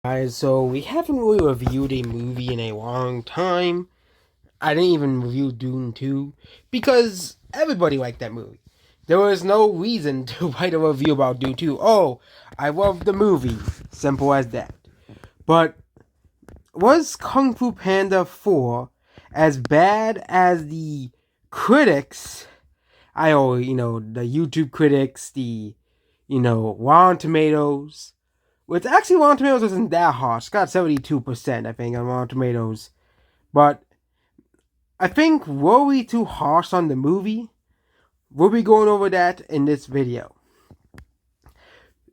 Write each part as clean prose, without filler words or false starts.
Guys, so we haven't really reviewed a movie in a long time. I didn't even review Dune 2 because everybody liked that movie. There was no reason to write a review about Dune 2. Oh, I love the movie. Simple as that. But was Kung Fu Panda 4 as bad as the critics? The YouTube critics, Rotten Tomatoes, which actually Rotten Tomatoes isn't that harsh. It's got 72%, I think, on Rotten Tomatoes. But I think, were we too harsh on the movie? We'll be going over that in this video.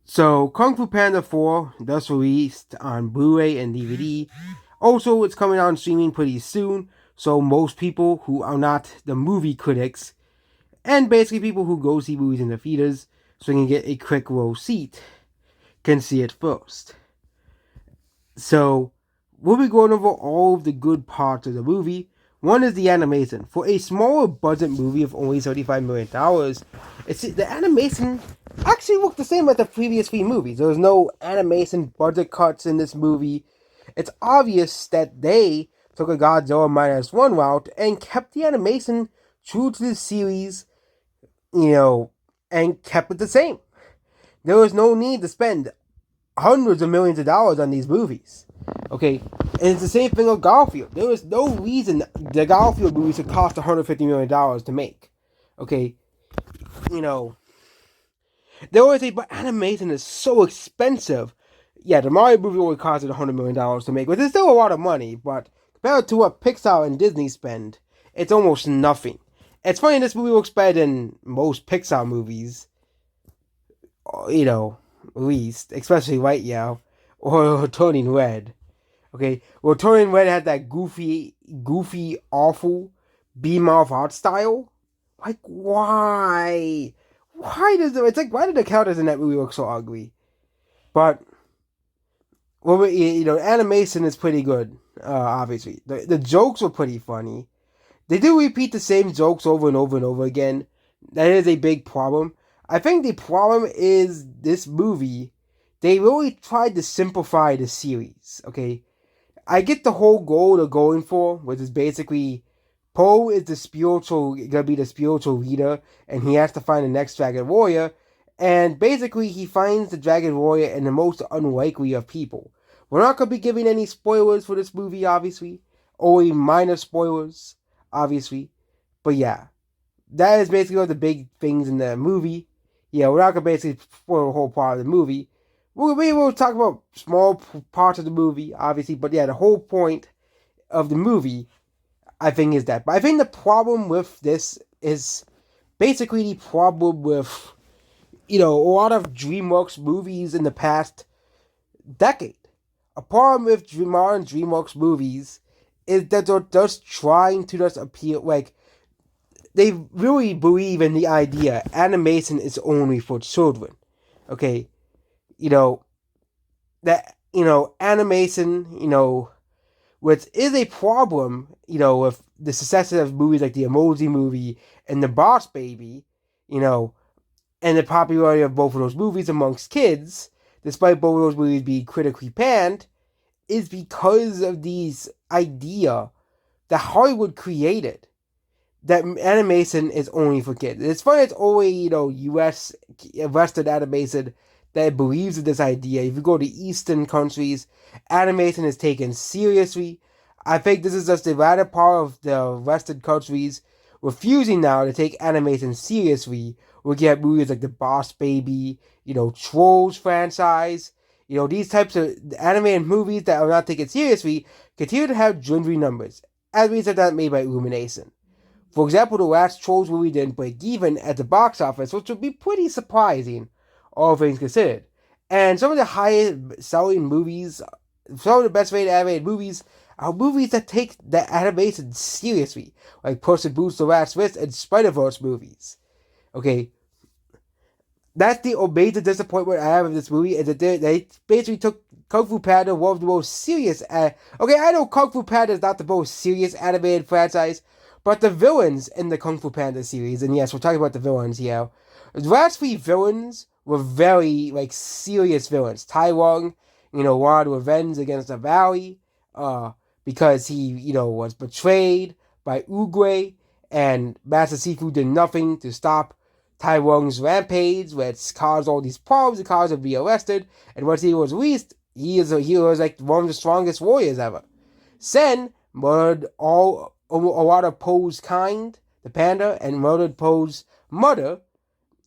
So, Kung Fu Panda 4 just released on Blu-ray and DVD. Also, it's coming on streaming pretty soon, so most people who are not the movie critics, and basically people who go see movies in the theaters, so they can get a quick row seat, can see it first. So, we'll be going over all of the good parts of the movie. One is the animation. For a smaller budget movie of only $35 million, the animation actually looked the same as the previous three movies. There was no animation budget cuts in this movie. It's obvious that they took a Godzilla minus one route and kept the animation true to the series, and kept it the same. There was no need to spend hundreds of millions of dollars on these movies. Okay, and it's the same thing with Garfield. There was no reason the Garfield movies would cost $150 million to make. Okay, there was but animation is so expensive. Yeah, the Mario movie only costed $100 million to make, which is still a lot of money, but compared to what Pixar and Disney spend, it's almost nothing. It's funny, this movie looks better than most Pixar movies, at least, especially Right Yeah, or Turning Red. Okay, well, Turning Red had that goofy, awful B-mouth art style. Like, why? Why did the characters in that movie look so ugly? But, well, animation is pretty good, obviously. The jokes were pretty funny. They do repeat the same jokes over and over and over again. That is a big problem. I think the problem is this movie, they really tried to simplify the series, okay? I get the whole goal they're going for, which is basically Poe is gonna be the spiritual leader, and he has to find the next Dragon Warrior, and basically he finds the Dragon Warrior in the most unlikely of people. We're not gonna be giving any spoilers for this movie, obviously, only minor spoilers, obviously, but yeah, that is basically one of the big things in the movie. Yeah, we're not gonna basically spoil the whole part of the movie. We will talk about small parts of the movie, obviously, but yeah, the whole point of the movie, I think, is that. But I think the problem with this is basically the problem with, a lot of DreamWorks movies in the past decade. A problem with modern DreamWorks movies is that they're just trying to just appeal, like, they really believe in the idea animation is only for children. Okay? Animation, which is a problem, with the success of movies like the Emoji Movie and the Boss Baby, and the popularity of both of those movies amongst kids, despite both of those movies being critically panned, is because of these idea that Hollywood created that animation is only for kids. It's funny, it's only, US Western animation that believes in this idea. If you go to Eastern countries, animation is taken seriously. I think this is just the latter part of the Western countries refusing now to take animation seriously. We get movies like the Boss Baby, Trolls franchise. These types of animated movies that are not taken seriously continue to have dwindling numbers, as we said that made by Illumination. For example, the last Trolls movie didn't break even at the box office, which would be pretty surprising, all things considered. And some of the highest selling movies, some of the best rated animated movies, are movies that take the animation seriously, like Puss in Boots: The Last Wish and Spider-Verse movies. Okay, that's the major disappointment I have in this movie, is that they basically took Kung Fu Panda, one of the most serious. Okay, I know Kung Fu Panda is not the most serious animated franchise, but the villains in the Kung Fu Panda series, and yes, we're talking about the villains here. The last three villains were very, serious villains. Tai Lung, wanted revenge against the Valley, uh, because he, was betrayed by Uguay, and Master Sifu did nothing to stop Tai Lung's rampage, which caused all these problems. It caused him to be arrested, and once he was released, he was like one of the strongest warriors ever. Sen murdered a lot of Poe's kind, the panda, and murdered Poe's mother.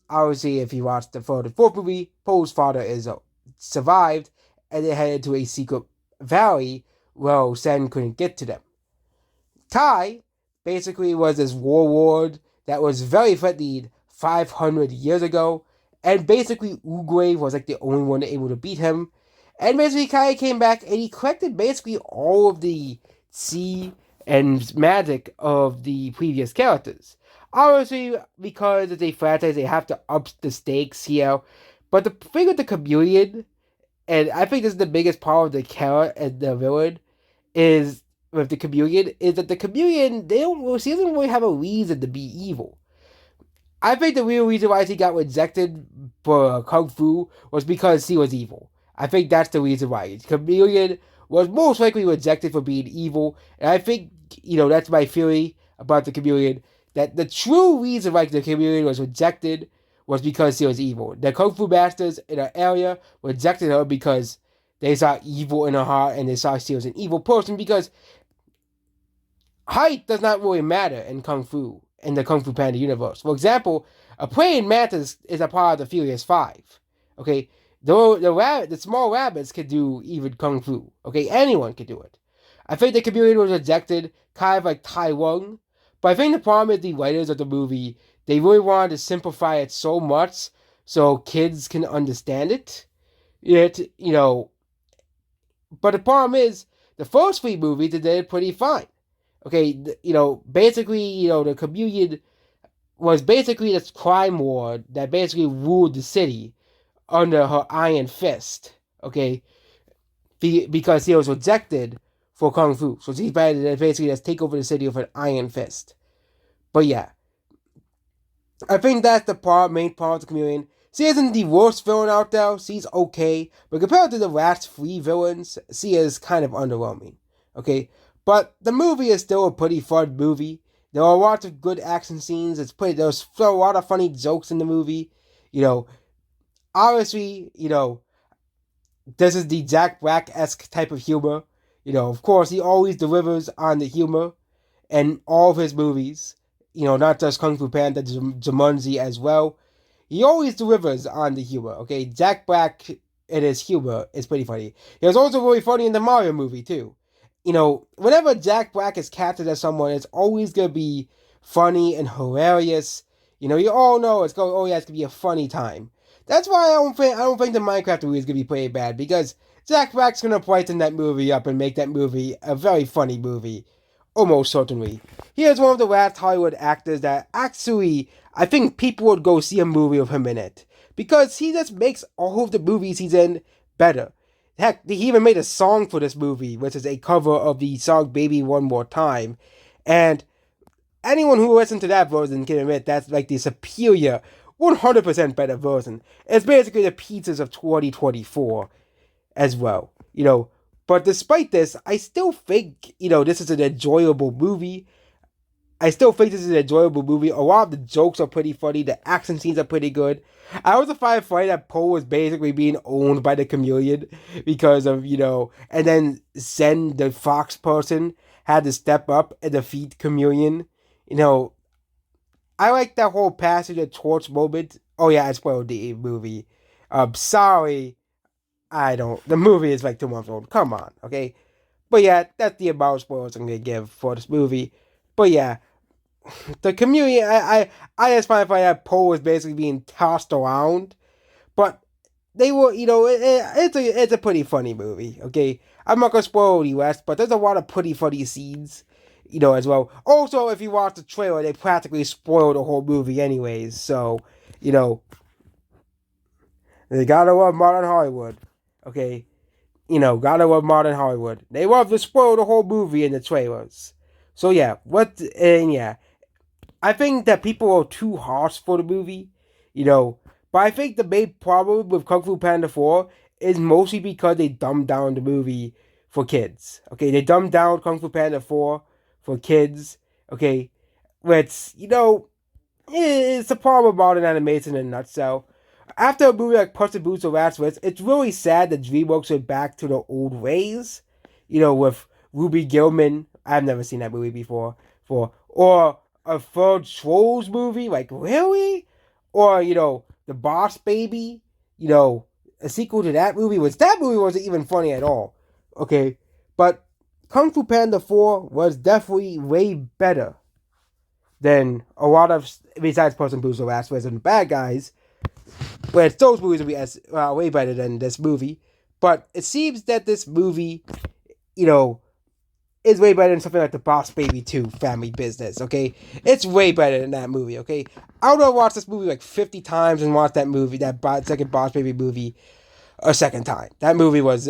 Obviously, if you watch the third and fourth movie, Poe's father is survived, and they headed to a secret valley where Sen couldn't get to them. Tai basically was this warlord that was very threatened 500 years ago, and basically Uguay was like the only one able to beat him. And basically Kai came back and he collected basically all of the chi and magic of the previous characters. Obviously, because it's a franchise, they have to up the stakes here. But the thing with the chameleon, and I think this is the biggest part of the character and the villain, is with the chameleon, is that the chameleon, she doesn't really have a reason to be evil. I think the real reason why she got rejected for Kung Fu was because she was evil. I think that's the reason why. Chameleon was most likely rejected for being evil, and I think, that's my theory about the Chameleon, that the true reason why the Chameleon was rejected was because she was evil. The Kung Fu masters in her area rejected her because they saw evil in her heart and they saw she was an evil person, because height does not really matter in Kung Fu, in the Kung Fu Panda universe. For example, a praying mantis is a part of the Furious Five. Okay, the small rabbits could do even Kung Fu. Okay, anyone could do it. I think the community was rejected, kind of like Tai Lung. But I think the problem is the writers of the movie, they really wanted to simplify it so much so kids can understand it. But the problem is, the first three movies they did pretty fine. Okay, basically, the communion was basically this crime lord that basically ruled the city under her iron fist. Okay, because he was rejected for kung fu, so she basically just take over the city with an iron fist. But yeah, I think that's the main part of the communion. She isn't the worst villain out there. She's okay, but compared to the last three villains, she is kind of underwhelming. Okay, but the movie is still a pretty fun movie. There are lots of good action scenes. There's still a lot of funny jokes in the movie. Obviously, this is the Jack Black-esque type of humor. Of course, he always delivers on the humor in all of his movies. Not just Kung Fu Panda, Jumanji as well. He always delivers on the humor, okay? Jack Black and his humor is pretty funny. He was also really funny in the Mario movie, too. Whenever Jack Black is casted as someone, it's always going to be funny and hilarious. You all know it's going to be a funny time. That's why I don't think the Minecraft movie is going to be pretty bad, because Jack Black's going to brighten that movie up and make that movie a very funny movie. Almost certainly. He is one of the last Hollywood actors that actually, I think people would go see a movie with him in it. Because he just makes all of the movies he's in better. Heck, he even made a song for this movie, which is a cover of the song Baby One More Time. And anyone who listens to that version can admit that's like the superior, 100% better version. It's basically the pizzas of 2024 as well. But despite this, I still think, this is an enjoyable movie. A lot of the jokes are pretty funny. The action scenes are pretty good. I also find it funny that Poe was basically being owned by the chameleon because of, and then Zen, the fox person, had to step up and defeat chameleon. I like that whole passage of torch moment. Oh yeah, I spoiled the movie. Sorry. The movie is like 2 months old. Come on, okay? But yeah, that's the amount of spoilers I'm gonna give for this movie. But yeah, the community, I just find it funny that Poe was basically being tossed around. But they were, it's a pretty funny movie, okay? I'm not gonna spoil the rest, but there's a lot of pretty funny scenes, as well. Also, if you watch the trailer, they practically spoiled the whole movie anyways, so, they gotta love modern Hollywood. Okay, gotta love modern Hollywood. They love to spoil the whole movie in the trailers. So yeah, I think that people are too harsh for the movie, but I think the main problem with Kung Fu Panda 4 is mostly because they dumbed down the movie for kids. Okay, they dumbed down Kung Fu Panda 4 for kids. Okay, which, it's a problem about an animation in a nutshell. After a movie like Puss in Boots or Last Wish, it's really sad that DreamWorks went back to the old ways. With Ruby Gillman. I've never seen that movie before. Or a third Trolls movie. Like, really? Or, The Boss Baby. A sequel to that movie. That movie wasn't even funny at all. Okay? But Kung Fu Panda 4 was definitely way better than a lot of, besides Puss in Boots, The Last Wish, and the Bad Guys, which those movies will be way better than this movie. But it seems that this movie, is way better than something like The Boss Baby 2 Family Business, okay? It's way better than that movie, okay? I would have watched this movie like 50 times and watched that movie, that second Boss Baby movie, a second time. That movie was,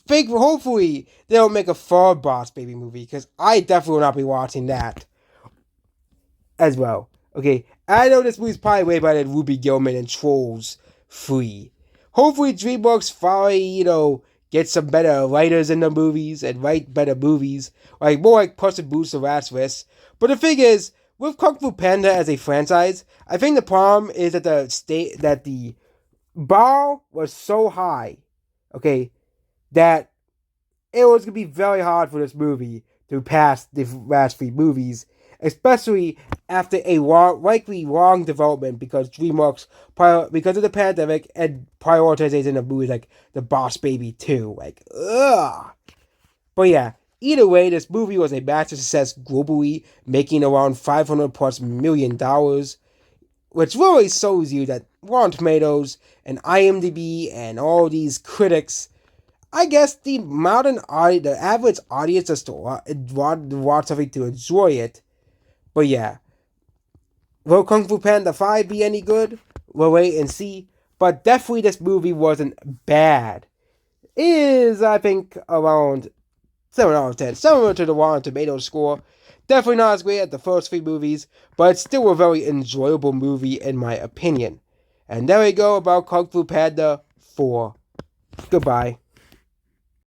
hopefully they don't make a third Boss Baby movie, because I definitely will not be watching that as well. Okay, I know this movie's probably way better than Ruby Gillman and Trolls 3. Hopefully DreamWorks finally, get some better writers in the movies and write better movies, like more like Puss in Boots or Last Wish. But the thing is, with Kung Fu Panda as a franchise, I think the problem is that the bar was so high, okay, that it was gonna be very hard for this movie to pass the last three movies, especially after a likely long development because DreamWorks, because of the pandemic and prioritization of movies like The Boss Baby 2. Like, ugh. But yeah, either way, this movie was a massive success globally, making around $500+ million, which really shows you that Rotten Tomatoes and IMDb and all these critics, I guess the average audience just watch something to enjoy it. But yeah, will Kung Fu Panda 5 be any good? We'll wait and see. But definitely this movie wasn't bad. It is, I think, around 7 out of 10. Similar to the Rotten Tomatoes score. Definitely not as great as the first three movies, but it's still a very enjoyable movie in my opinion. And there we go about Kung Fu Panda 4. Goodbye.